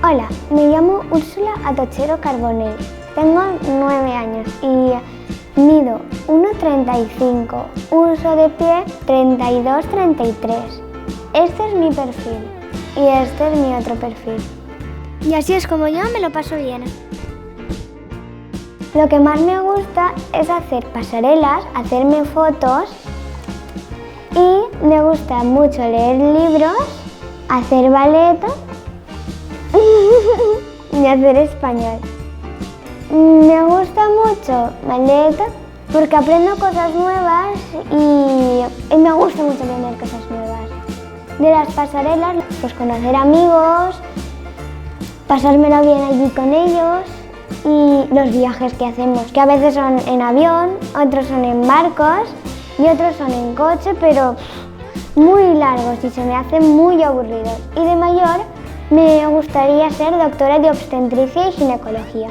Hola, me llamo Úrsula Atochero Carbonell, tengo 9 años y mido 1,35, uso de pie 32-33. Este es mi perfil y este es mi otro perfil. Y así es como yo me lo paso bien. Lo que más me gusta es hacer pasarelas, hacerme fotos y me gusta mucho leer libros, hacer ballet y hacer español. Me gusta mucho ballet porque aprendo cosas nuevas y me gusta mucho aprender cosas nuevas. De las pasarelas, pues conocer amigos, pasármelo bien allí con ellos y los viajes que hacemos, que a veces son en avión, otros son en barcos y otros son en coche, pero muy largos y se me hacen muy aburridos. Y de mayor me gustaría ser doctora de obstetricia y ginecología.